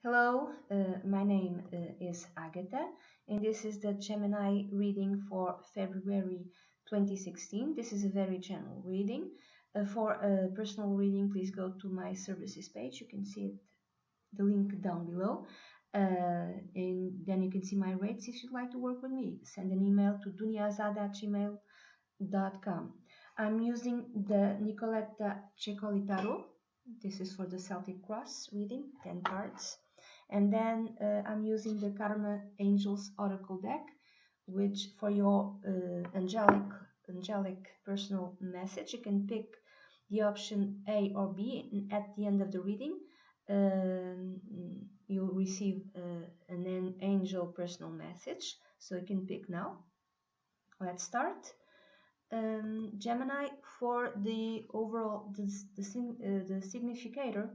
Hello, my name is Agatha, and this is the Gemini reading for February 2016. This is a very general reading. For a personal reading, please go to my services page. You can see the link down below, and then you can see my rates if you'd like to work with me. Send an email to duniazad@gmail.com. I'm using the Nicoletta Ceccoli Tarot. This is for the Celtic Cross reading, 10 cards. And then I'm using the Karma Angels Oracle deck, which for your angelic personal message, you can pick the option A or B, and at the end of the reading, you'll receive an angel personal message. So you can pick now. Let's start. Gemini, for the overall, the significator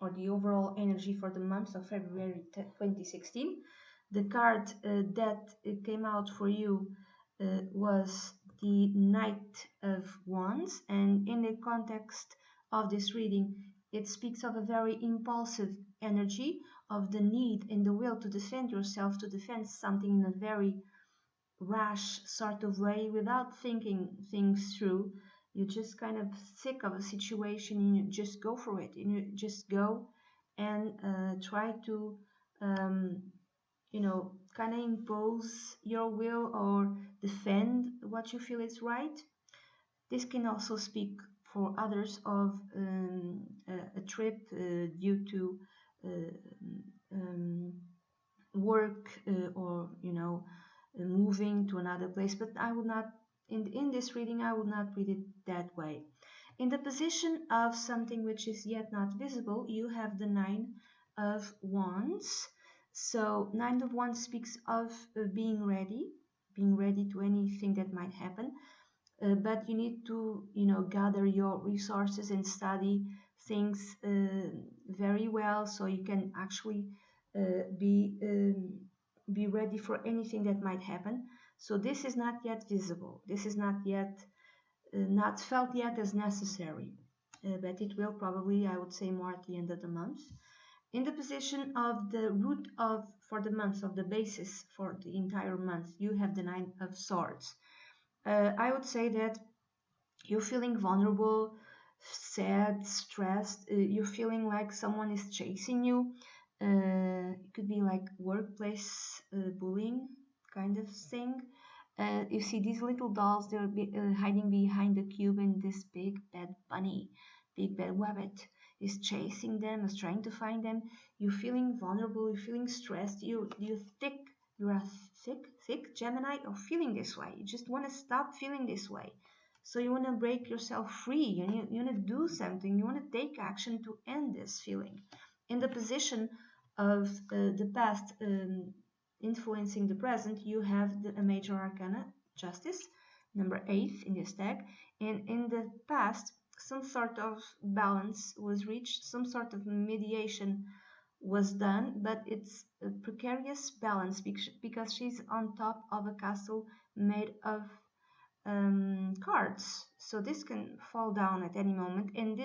or the overall energy for the month of February 2016. The card that came out for you was the Knight of Wands, and in the context of this reading, it speaks of a very impulsive energy, of the need and the will to defend yourself, to defend something in a very rash sort of way without thinking things through. You're just kind of sick of a situation and you just go for it, and you just go and try to kind of impose your will or defend what you feel is right. This can also speak for others of a trip due to work or moving to another place, but I would not, in this reading, I would not read it that way. In the position of something which is yet not visible, you have the Nine of Wands. So Nine of Wands speaks of being ready to anything that might happen, but you need to gather your resources and study things very well, so you can actually be ready for anything that might happen. So this is not yet visible. This is not yet not felt yet as necessary, but it will probably, I would say, more at the end of the month. In the position of the root of for the month, of the basis for the entire month, you have the Nine of Swords. I would say that you're feeling vulnerable, sad, stressed. You're feeling like someone is chasing you. It could be like workplace bullying kind of thing. You see these little dolls, they're hiding behind the cube, and this big bad bunny, big bad rabbit is chasing them, is trying to find them. You're feeling vulnerable, you're feeling stressed, you're a thick Gemini, or feeling this way. You just want to stop feeling this way. So you want to break yourself free, and you want to do something, you want to take action to end this feeling. In the position of the past influencing the present, you have a major arcana, Justice, number 8 in this deck. And in the past, some sort of balance was reached, some sort of mediation was done, but it's a precarious balance because she's on top of a castle made of cards. So this can fall down at any moment, and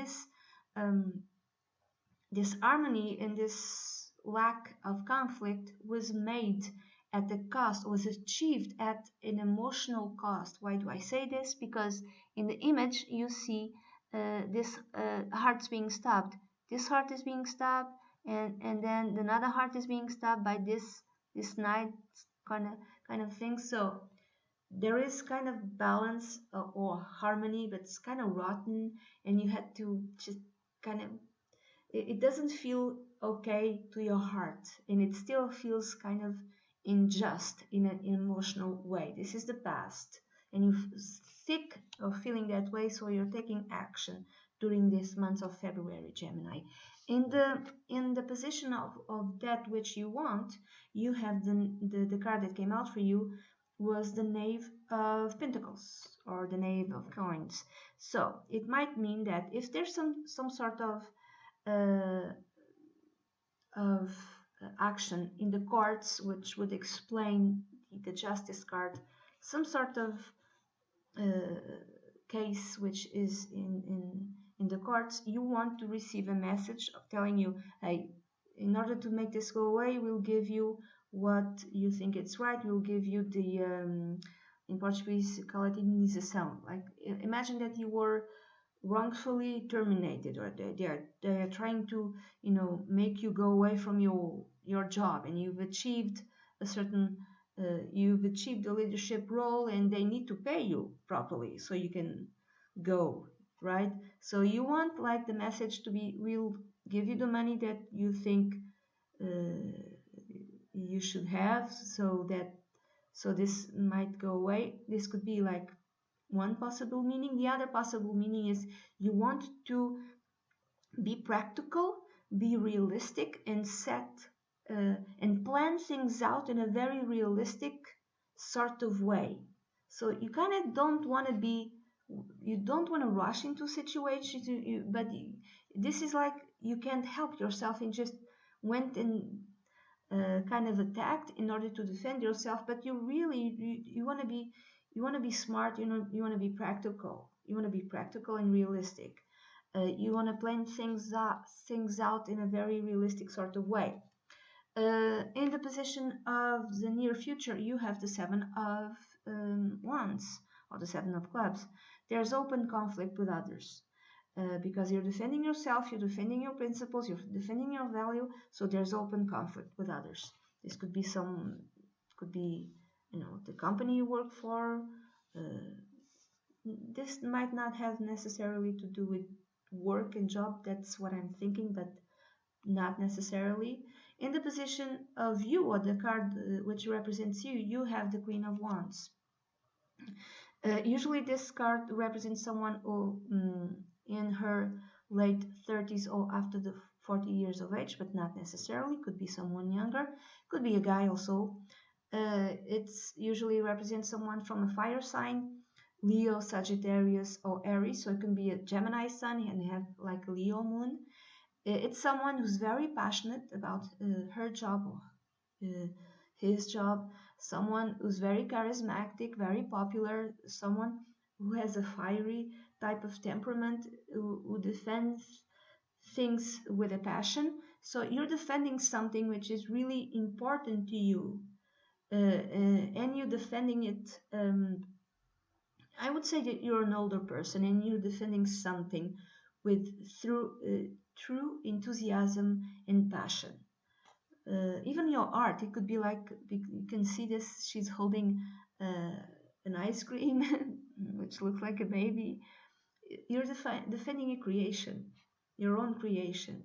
this harmony and this lack of conflict was made at the cost, was achieved at an emotional cost. Why do I say this? Because in the image you see this heart's being stabbed. This heart is being stabbed, and then another heart is being stabbed by this knight kind of thing. So there is kind of balance or harmony, but it's kind of rotten, and you had to just kind of, it doesn't feel okay to your heart, and it still feels kind of unjust in an emotional way. This is the past, and you're sick of feeling that way, so you're taking action during this month of February, Gemini. In the position of that which you want, you have the card that came out for you was the Knave of Pentacles, or the Knave of Coins. So it might mean that if there's some sort uh, of action in the courts, which would explain the Justice card, some sort of case which is in the courts, you want to receive a message of telling you, hey, in order to make this go away, we'll give you what you think it's right. We'll give you the in Portuguese call it indenização. Like imagine that you were wrongfully terminated, or they are trying to make you go away from your job, and you've achieved a certain you've achieved a leadership role, and they need to pay you properly so you can go, right? So you want like the message to be, we'll give you the money that you think you should have, so this might go away. This could be like one possible meaning. The other possible meaning is you want to be practical, be realistic, and set and plan things out in a very realistic sort of way. So you kind of don't want to be, you don't want to rush into situations, but this is like you can't help yourself and just went and kind of attacked in order to defend yourself. But you really you want to be smart. You want to be practical. You want to be practical and realistic. You want to plan things out in a very realistic sort of way. In the position of the near future, you have the Seven of Wands, or the Seven of Clubs. There's open conflict with others. Because you're defending yourself, you're defending your principles, you're defending your value, so there's open conflict with others. This could be the company you work for. This might not have necessarily to do with work and job, that's what I'm thinking, but not necessarily. In the position of you, or the card which represents you, you have the Queen of Wands. Usually this card represents someone who in her late 30s or after the 40 years of age, but not necessarily. Could be someone younger, could be a guy also. It's usually represents someone from a fire sign, Leo, Sagittarius, or Aries. So it can be a Gemini sun and have like a Leo moon. It's someone who's very passionate about her job or his job, someone who's very charismatic, very popular, someone who has a fiery type of temperament, who defends things with a passion. So you're defending something which is really important to you, and you're defending it. I would say that you're an older person and you're defending something with true enthusiasm and passion. Even your art, it could be like, you can see this, she's holding an ice cream which looks like a baby. You're defending a creation, your own creation.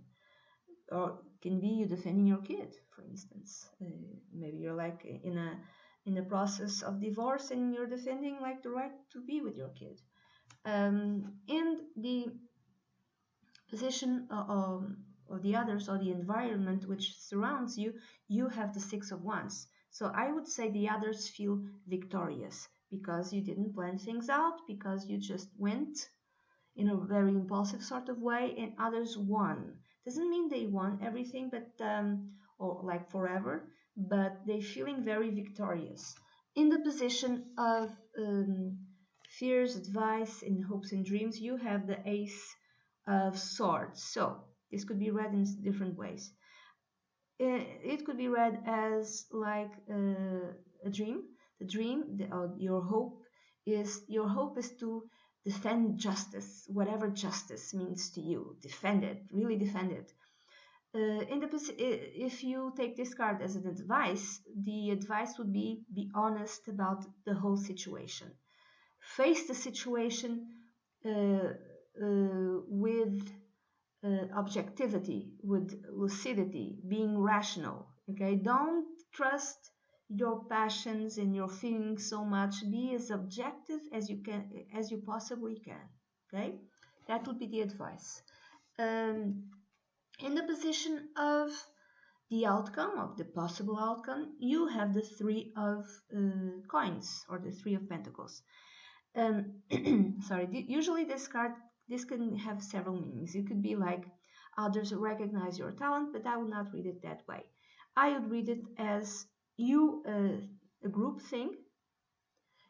Or can be you defending your kid, for instance. Maybe you're like in the process of divorce and you're defending like the right to be with your kid. And the position of the others, or the environment which surrounds you, you have the Six of Wands. So I would say the others feel victorious because you didn't plan things out, because you just went in a very impulsive sort of way, and others won. Doesn't mean they won everything, but or like forever, but they're feeling very victorious. In the position of fears, advice, and hopes and dreams, you have the Ace of Swords. So this could be read in different ways. It could be read as like a dream. The dream, your hope is to defend justice, whatever justice means to you. Defend it, really defend it. If you take this card as an advice, the advice would be honest about the whole situation. Face the situation with objectivity, with lucidity, being rational. Okay, don't trust your passions and your feelings so much. Be as objective as you can, as you possibly can. Okay, that would be the advice. In the position of the outcome, of the possible outcome, you have the Three of Coins, or the Three of Pentacles. Sorry, usually this card, this can have several meanings. It could be like others recognize your talent, but I would not read it that way. I would read it as you, a group thing.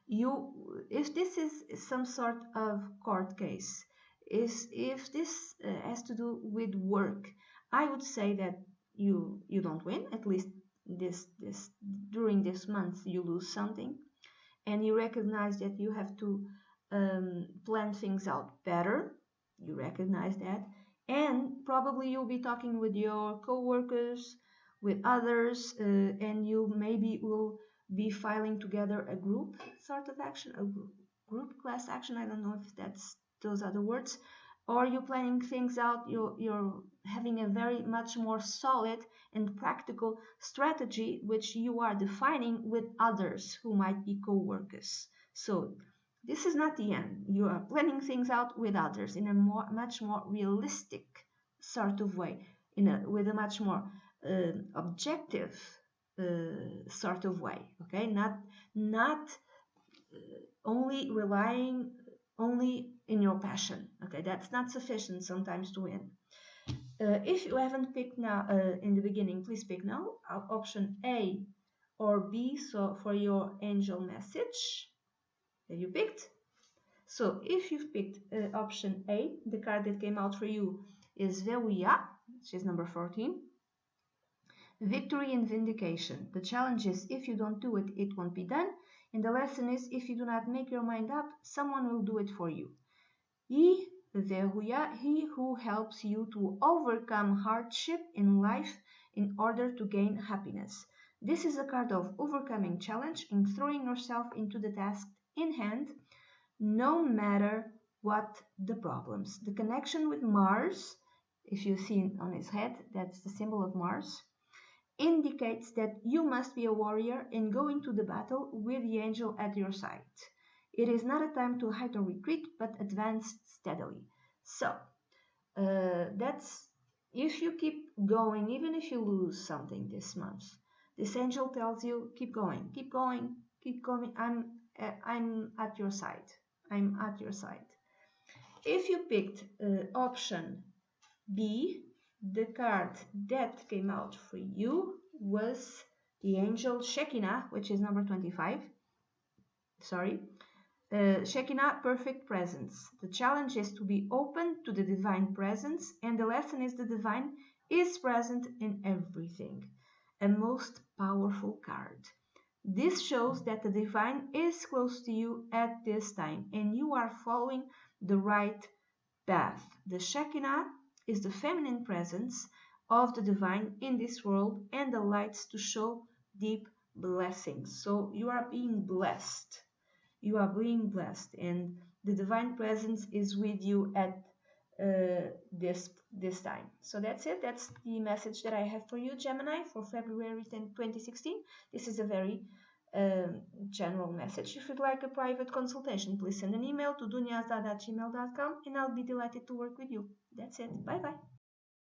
If this is some sort of court case, if this has to do with work, I would say that you don't win. At least this during this month you lose something, and you recognize that you have to plan things out better. You recognize that, and probably you'll be talking with your co-workers, with others, and you maybe will be filing together a group sort of action, a group class action. I don't know if those are the words. Or you're planning things out, you're having a very much more solid and practical strategy which you are defining with others who might be co-workers. So this is not the end. You are planning things out with others in a much more realistic sort of way, with a much more objective sort of way. Okay, not only relying only in your passion. Okay, that's not sufficient sometimes to win. If you haven't picked now in the beginning, please pick now option A or B. So for your angel message, you picked. So if you've picked option A, the card that came out for you is Veuia, which is number 14. Victory and vindication. The challenge is if you don't do it, it won't be done. And the lesson is if you do not make your mind up, someone will do it for you. Veuia, he who helps you to overcome hardship in life in order to gain happiness. This is a card of overcoming challenge and throwing yourself into the task in hand, no matter what the problems. The connection with Mars, if you see on his head, that's the symbol of Mars, indicates that you must be a warrior and go into the battle with the angel at your side. It is not a time to hide or retreat, but advance steadily. So, that's if you keep going, even if you lose something this month, this angel tells you, keep going, keep going, keep going. I'm at your side. I'm at your side. If you picked option B, the card that came out for you was the angel Shekinah, which is number 25. Sorry. Shekinah, perfect presence. The challenge is to be open to the divine presence, and the lesson is the divine is present in everything. A most powerful card. This shows that the divine is close to you at this time, and you are following the right path. The Shekinah is the feminine presence of the divine in this world and the lights to show deep blessings. So you are being blessed. You are being blessed, and the divine presence is with you at this time. So that's it. That's the message that I have for you, Gemini, for February 10, 2016. This is a very general message. If you'd like a private consultation, please send an email to dunyazad@gmail.com and I'll be delighted to work with you. That's it. Bye bye.